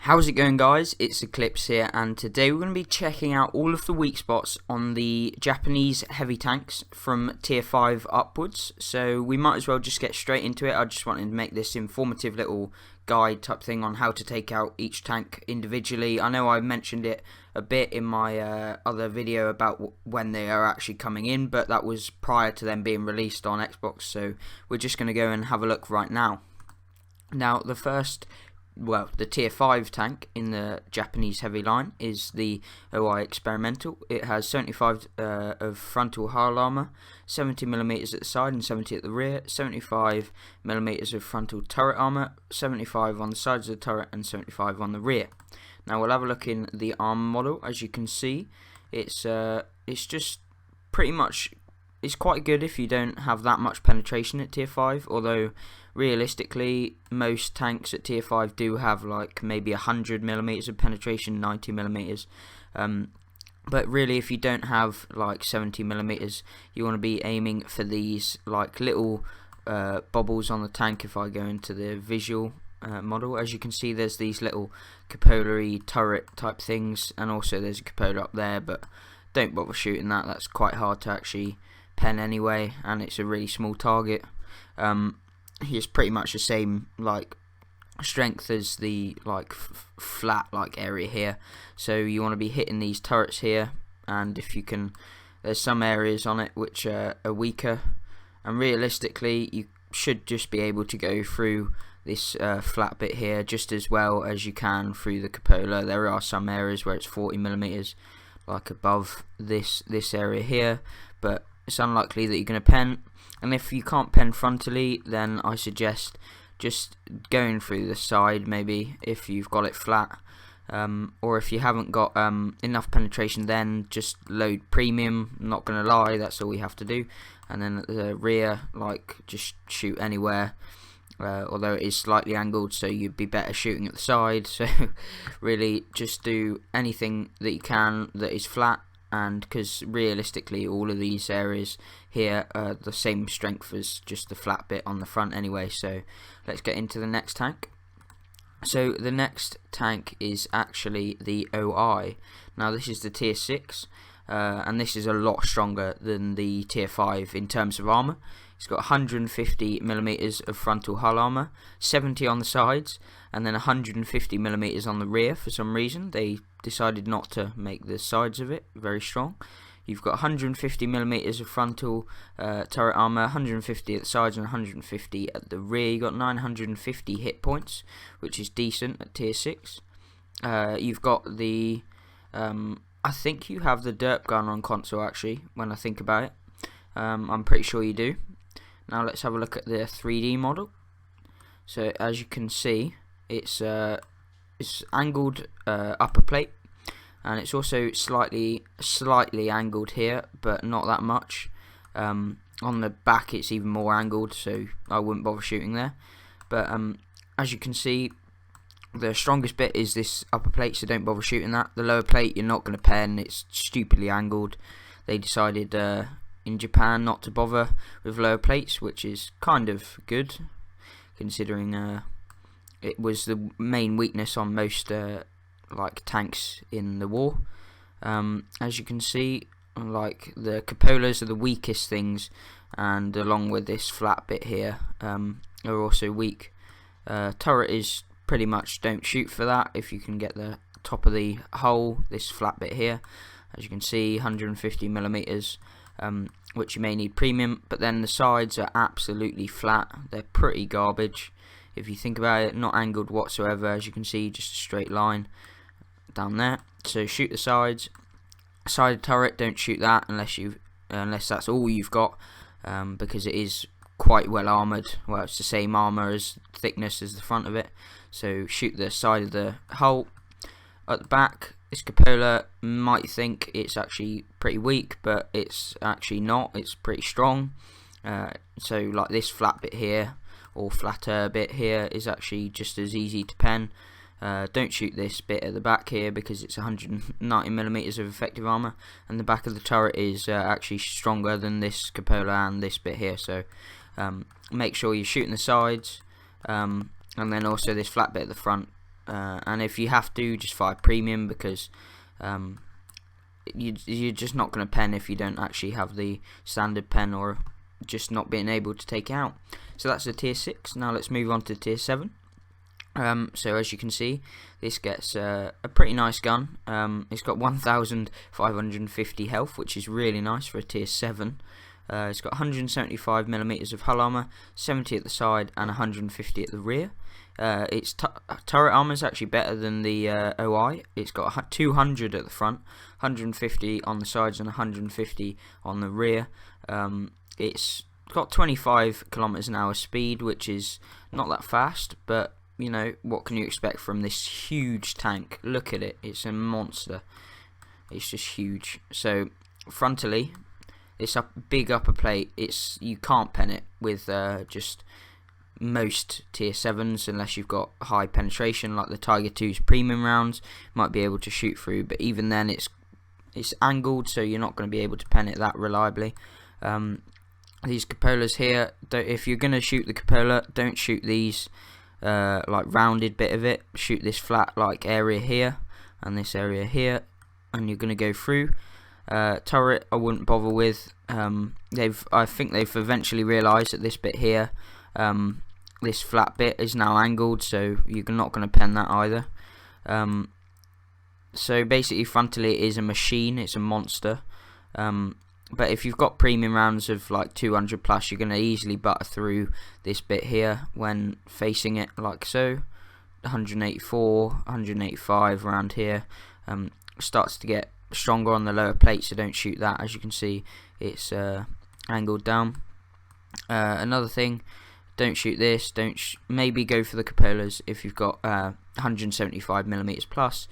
How's it going, guys? It's Eclipse here, and today we're going to be checking out all of the weak spots on the Japanese heavy tanks from tier 5 upwards. So we might as well just get straight into it. I just wanted to make this informative little guide type thing on how to take out each tank individually. I know I mentioned it a bit in my other video about when they are actually coming in, but that was prior to them being released on Xbox, so we're just going to go and have a look right now. Now, the tier 5 tank in the Japanese heavy line is the OI Experimental. It has 75 of frontal hull armour, 70mm at the side and 70 at the rear, 75mm of frontal turret armour, 75 on the sides of the turret and 75 on the rear. Now we'll have a look in the armour model. As you can see, it's just pretty much, it's quite good if you don't have that much penetration at tier 5, although realistically most tanks at tier 5 do have like maybe 100mm of penetration, 90mm, but really if you don't have like 70mm, you want to be aiming for these like little bobbles on the tank. If I go into the visual model, as you can see, there's these little cupola turret type things, and also there's a cupola up there, but don't bother shooting that. That's quite hard to actually pen anyway, and it's a really small target. He's pretty much the same like strength as the like flat like area here, so you want to be hitting these turrets here, and if you can, there's some areas on it which are weaker, and realistically you should just be able to go through this flat bit here just as well as you can through the cupola. There are some areas where it's 40mm like above this area here, but it's unlikely that you're going to pen. And if you can't pen frontally, then I suggest just going through the side, maybe if you've got it flat, or if you haven't got enough penetration, then just load premium. I'm not gonna lie, that's all you have to do. And then at the rear, like, just shoot anywhere, although it is slightly angled, so you'd be better shooting at the side. So really just do anything that you can that is flat, and because realistically all of these areas here are the same strength as just the flat bit on the front anyway. So let's get into the next tank. So the next tank is actually the OI. Now this is the tier 6, and this is a lot stronger than the tier 5 in terms of armour. It's got 150mm of frontal hull armour, 70 on the sides, and then 150mm on the rear. For some reason they decided not to make the sides of it very strong. You've got 150mm of frontal turret armour, 150 at the sides and 150 at the rear. You've got 950 hit points, which is decent at tier 6. You've got the I think you have the derp gun on console, actually, when I think about it. I'm pretty sure you do. Now let's have a look at the 3D model. So as you can see, it's angled upper plate, and it's also slightly angled here, but not that much. On the back it's even more angled, so I wouldn't bother shooting there. But as you can see, the strongest bit is this upper plate, so don't bother shooting that. The lower plate you're not going to pen, it's stupidly angled. They decided in Japan not to bother with lower plates, which is kind of good considering it was the main weakness on most like tanks in the war. As you can see, like the cupolas are the weakest things, and along with this flat bit here are also weak. Turret is pretty much don't shoot for that if you can get the top of the hull, this flat bit here. As you can see, 150mm, which you may need premium, but then the sides are absolutely flat. They're pretty garbage if you think about it, not angled whatsoever. As you can see, just a straight line down there. So shoot the sides. Side turret, don't shoot that unless that's all you've got, because it is quite well armoured. Well, it's the same armour as thickness as the front of it. So shoot the side of the hull. At the back, this cupola might think it's actually pretty weak, but it's actually not. It's pretty strong. So like this flat bit here, or flatter bit here, is actually just as easy to pen. Don't shoot this bit at the back here because it's 190mm of effective armour, and the back of the turret is actually stronger than this cupola and this bit here. So make sure you're shooting the sides, and then also this flat bit at the front and if you have to, just fire premium, because you're just not going to pen if you don't actually have the standard pen, or just not being able to take it out. So that's the tier 6. Now let's move on to tier 7. So as you can see, this gets a pretty nice gun. It's got 1,550 health, which is really nice for a tier 7. It's got 175mm of hull armour, 70 at the side and 150 at the rear. Its turret armour is actually better than the OI. It's got 200 at the front, 150 on the sides and 150 on the rear. It's got 25 kilometers an hour speed, which is not that fast, but you know, what can you expect from this huge tank? Look at it, it's a monster. It's just huge. So frontally, this big upper plate, you can't pen it with just most tier 7s unless you've got high penetration, like the Tiger 2's premium rounds might be able to shoot through, but even then it's angled, so you're not going to be able to pen it that reliably. These cupolas here, if you're going to shoot the cupola, don't shoot these like rounded bit of it. Shoot this flat like area here and this area here, and you're going to go through. Turret I wouldn't bother with. I think they've eventually realised that this bit here, this flat bit is now angled, so you're not going to pen that either. So basically frontally it is a machine, it's a monster. But if you've got premium rounds of like 200 plus, you're going to easily butter through this bit here when facing it, like so. 184, 185 around here. Starts to get stronger on the lower plate, so don't shoot that. As you can see, it's angled down. Another thing, don't shoot this. Maybe go for the cupolas if you've got 175mm plus,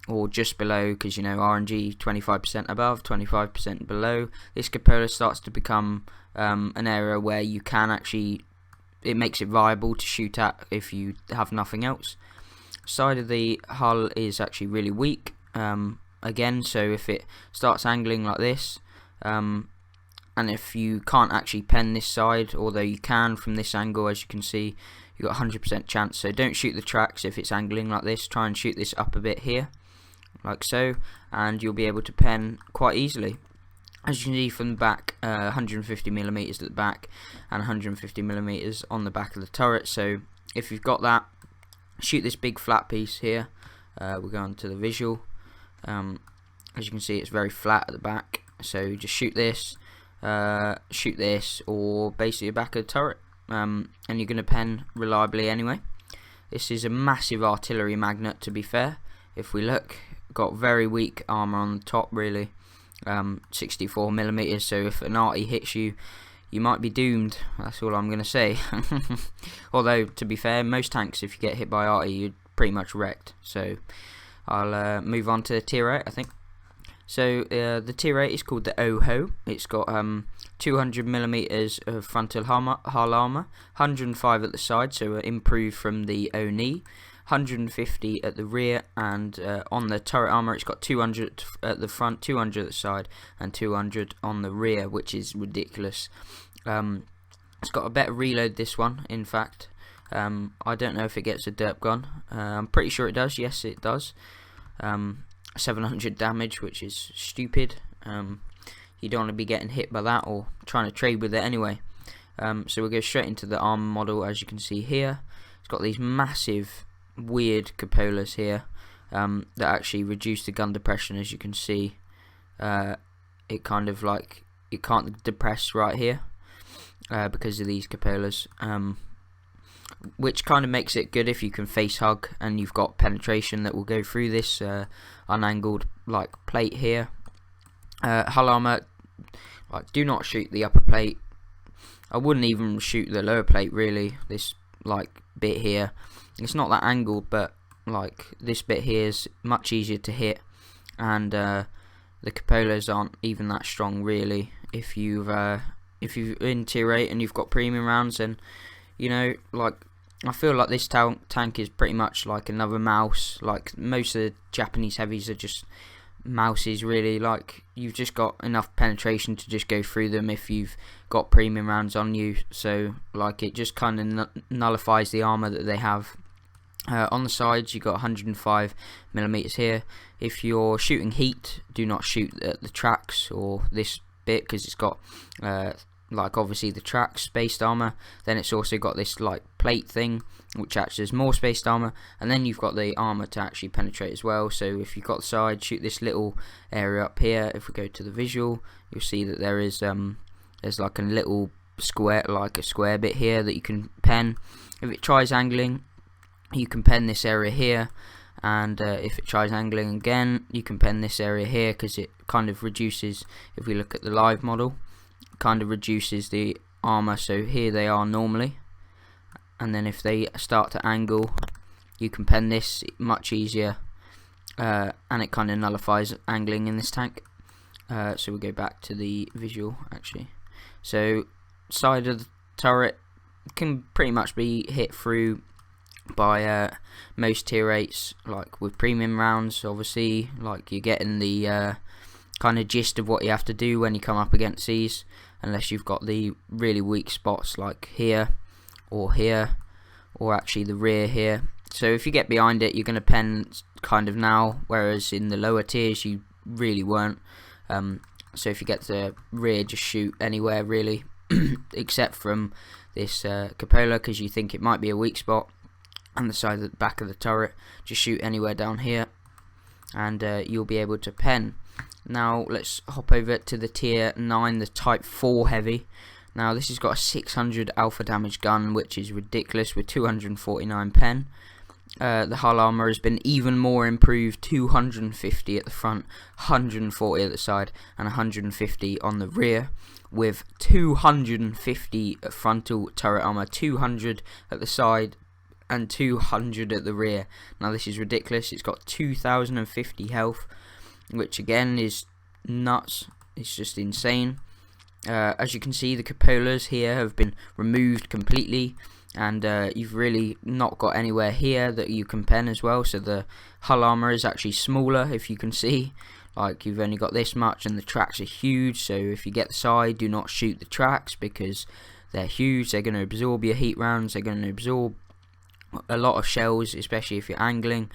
or just below, because you know RNG 25% above, 25% below. This cupola starts to become an area where you can actually, it makes it viable to shoot at if you have nothing else. Side of the hull is actually really weak. Again, so if it starts angling like this, and if you can't actually pen this side, although you can from this angle, as you can see, you've got 100% chance. So don't shoot the tracks if it's angling like this. Try and shoot this up a bit here, like so, and you'll be able to pen quite easily. As you can see from the back, 150mm at the back and 150mm on the back of the turret. So if you've got that, shoot this big flat piece here. We'll go on to the visual. As you can see, it's very flat at the back, so just shoot this, or basically the back of the turret, and you're going to pen reliably anyway. This is a massive artillery magnet, to be fair. If we look, got very weak armour on the top, really. 64mm, so if an arty hits you, you might be doomed. That's all I'm going to say. Although, to be fair, most tanks, if you get hit by arty, you're pretty much wrecked. So I'll move on to tier 8, I think. So the tier 8 is called the OHO. It's got 200mm of frontal hull armour, 105 at the side, so improved from the ONI, 150 at the rear, and on the turret armour it's got 200 at the front, 200 at the side, and 200 on the rear, which is ridiculous. It's got a better reload, this one, in fact. I don't know if it gets a derp gun. I'm pretty sure it does. Yes, it does. 700 damage, which is stupid. You don't want to be getting hit by that or trying to trade with it anyway. So we'll go straight into the armor model. As you can see here, it's got these massive weird cupolas here that actually reduce the gun depression. As you can see, it kind of like, it can't depress right here because of these cupolas, which kind of makes it good if you can face hug and you've got penetration that will go through this unangled like plate here. Hull armor, like, do not shoot the upper plate. I wouldn't even shoot the lower plate, really. This like bit here, it's not that angled, but like this bit here is much easier to hit, and the cupolas aren't even that strong, really. If you're in tier 8 and you've got premium rounds, and you know, like, I feel like this tank is pretty much like another mouse. Like, most of the Japanese heavies are just mouses, really. Like, you've just got enough penetration to just go through them if you've got premium rounds on you. So, like, it just kind of nullifies the armor that they have. On the sides you got 105mm here. If you're shooting heat, do not shoot at the tracks or this bit, because it's got like obviously the tracks spaced armour, then it's also got this like plate thing which acts as more spaced armour, and then you've got the armour to actually penetrate as well. So if you've got the side, shoot this little area up here. If we go to the visual, you'll see that there is there's like a little square, like a square bit here that you can pen. If it tries angling, you can pen this area here, and if it tries angling again, you can pen this area here, because it kind of reduces, if we look at the live model, kind of reduces the armor. So here they are normally, and then if they start to angle, you can pen this much easier, and it kind of nullifies angling in this tank. So we go back to the visual actually. So side of the turret can pretty much be hit through by most tier 8s, like with premium rounds. Obviously, like you're getting the kind of gist of what you have to do when you come up against these, unless you've got the really weak spots like here, or actually the rear here. So if you get behind it, you're going to pen kind of now, whereas in the lower tiers you really weren't. So if you get to the rear, just shoot anywhere really, except from this cupola, because you think it might be a weak spot, and the side of the back of the turret. Just shoot anywhere down here, and you'll be able to pen. Now let's hop over to the tier 9, the type 4 heavy. Now this has got a 600 alpha damage gun, which is ridiculous, with 249 pen. The hull armor has been even more improved, 250 at the front, 140 at the side, and 150 on the rear, with 250 frontal turret armor, 200 at the side, and 200 at the rear. Now this is ridiculous. It's got 2050 health, which again is nuts. It's just insane. As you can see, the cupolas here have been removed completely, and you've really not got anywhere here that you can pen as well. So the hull armor is actually smaller, if you can see. Like, you've only got this much, and the tracks are huge. So if you get the side, do not shoot the tracks, because they're huge. They're going to absorb your heat rounds. They're going to absorb a lot of shells, especially if you're angling.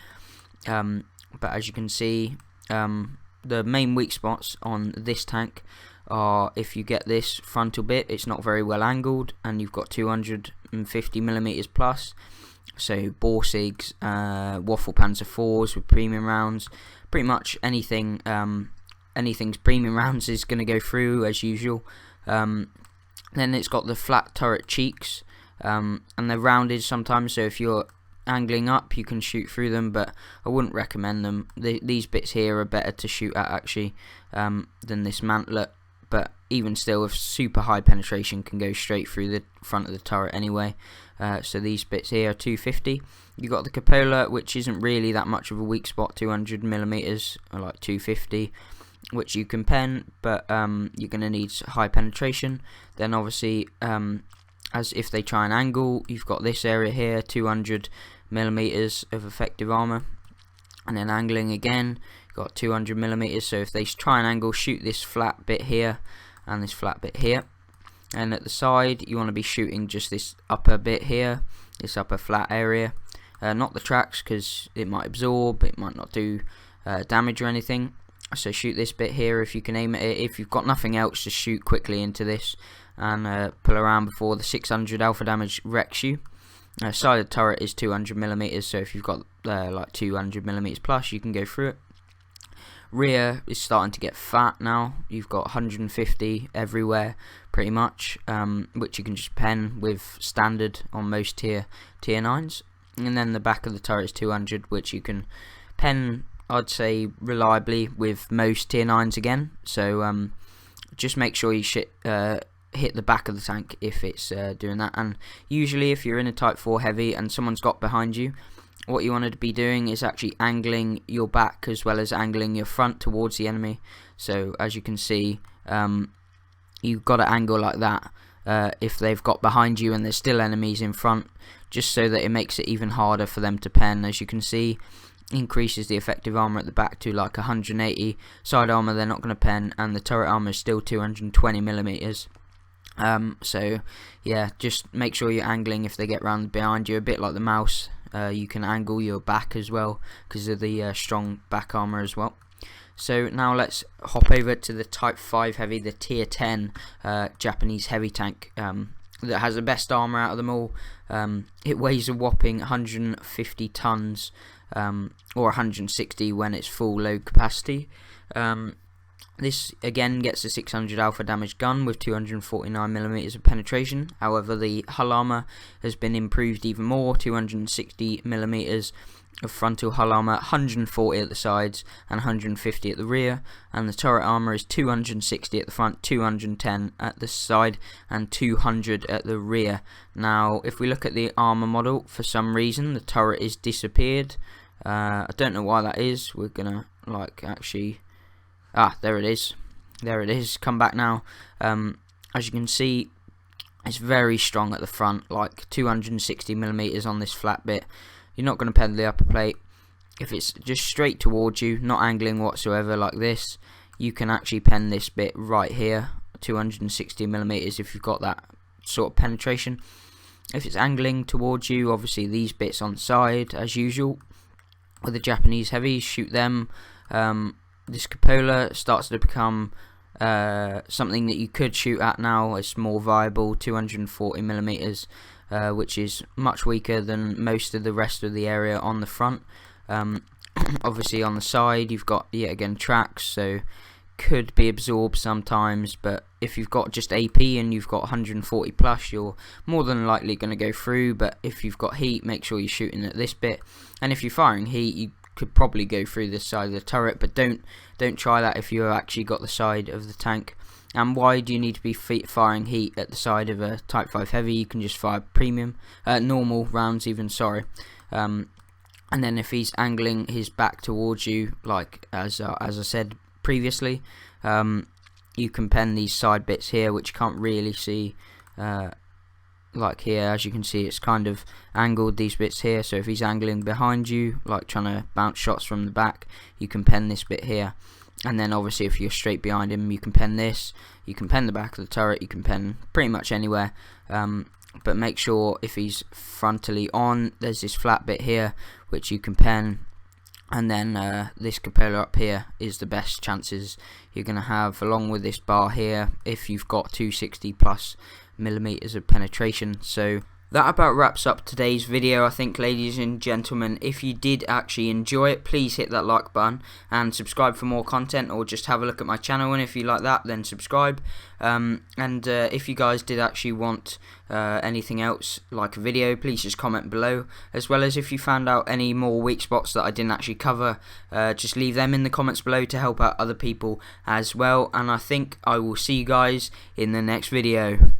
But as you can see, the main weak spots on this tank are, if you get this frontal bit, it's not very well angled, and you've got 250mm plus. So Borsigs, Waffle Panzer 4s with premium rounds, pretty much anything, anything's premium rounds is going to go through as usual. Then it's got the flat turret cheeks, and they're rounded sometimes, so if you're angling up you can shoot through them, but I wouldn't recommend them. These bits here are better to shoot at actually, than this mantlet, but even still, with super high penetration, can go straight through the front of the turret anyway. So these bits here are 250. You got the cupola, which isn't really that much of a weak spot, 200mm, or like 250, which you can pen, but you're going to need high penetration. Then obviously, as if they try and angle, you've got this area here, 200mm of effective armor, and then angling again, you've got 200mm. So if they try and angle, shoot this flat bit here and this flat bit here, and at the side you want to be shooting just this upper bit here, this upper flat area, not the tracks, because it might absorb, it might not do damage or anything. So shoot this bit here if you can aim at it. If you've got nothing else, just shoot quickly into this and pull around before the 600 alpha damage wrecks you. Side of the turret is 200mm, so if you've got like 200mm plus, you can go through it. Rear is starting to get fat now. You've got 150 everywhere pretty much, which you can just pen with standard on most tier 9s. And then the back of the turret is 200, which you can pen, I'd say, reliably with most tier 9s again. So just make sure you hit the back of the tank if it's doing that. And usually if you're in a type 4 heavy and someone's got behind you, what you want to be doing is actually angling your back as well as angling your front towards the enemy. So as you can see, you've got to angle like that if they've got behind you and there's still enemies in front, just so that it makes it even harder for them to pen. As you can see, increases the effective armor at the back to like 180. Side armor they're not going to pen, and the turret armor is still 220mm. So yeah, just make sure you're angling if they get round behind you, a bit like the mouse. you can angle your back as well because of the strong back armour as well. So now let's hop over to the Type 5 Heavy, the Tier 10 Japanese heavy tank that has the best armour out of them all. It weighs a whopping 150 tons, or 160 when it's full load capacity. This again gets a 600 alpha damage gun with 249mm of penetration. However, the hull armour has been improved even more, 260mm of frontal hull armour, 140 at the sides and 150 at the rear, and the turret armour is 260 at the front, 210 at the side and 200 at the rear. Now if we look at the armour model, for some reason the turret is disappeared. I don't know why that is. We're gonna actually, there it is, come back now. As you can see, it's very strong at the front, like 260mm on this flat bit. You're not going to pen the upper plate. If it's just straight towards you, not angling whatsoever like this, you can actually pen this bit right here, 260mm, if you've got that sort of penetration. If it's angling towards you, obviously these bits on the side, as usual, with the Japanese heavies, shoot them. This cupola starts to become something that you could shoot at now. It's more viable, 240mm, which is much weaker than most of the rest of the area on the front. Obviously on the side you've got yet again tracks, so could be absorbed sometimes, but if you've got just AP and you've got 140 plus, you're more than likely going to go through. But if you've got heat, make sure you're shooting at this bit, and if you're firing heat, you could probably go through this side of the turret, but don't try that if you've actually got the side of the tank. And why do you need to be firing heat at the side of a Type 5 Heavy? You can just fire normal rounds even, sorry. And then if he's angling his back towards you, like as I said previously, you can pen these side bits here, which you can't really see. Like here, as you can see, it's kind of angled, these bits here. So if he's angling behind you, like trying to bounce shots from the back, you can pen this bit here. And then obviously if you're straight behind him, you can pen this, you can pen the back of the turret, you can pen pretty much anywhere. But make sure if he's frontally on, there's this flat bit here which you can pen, and then this cupola up here is the best chances you're going to have, along with this bar here, if you've got 260 plus millimeters of penetration. So that about wraps up today's video, I think, ladies and gentlemen. If you did actually enjoy it, please hit that like button and subscribe for more content, or just have a look at my channel, and if you like that, then subscribe. If you guys did actually want anything else, like a video, please just comment below, as well as if you found out any more weak spots that I didn't actually cover, just leave them in the comments below to help out other people as well. And I think I will see you guys in the next video.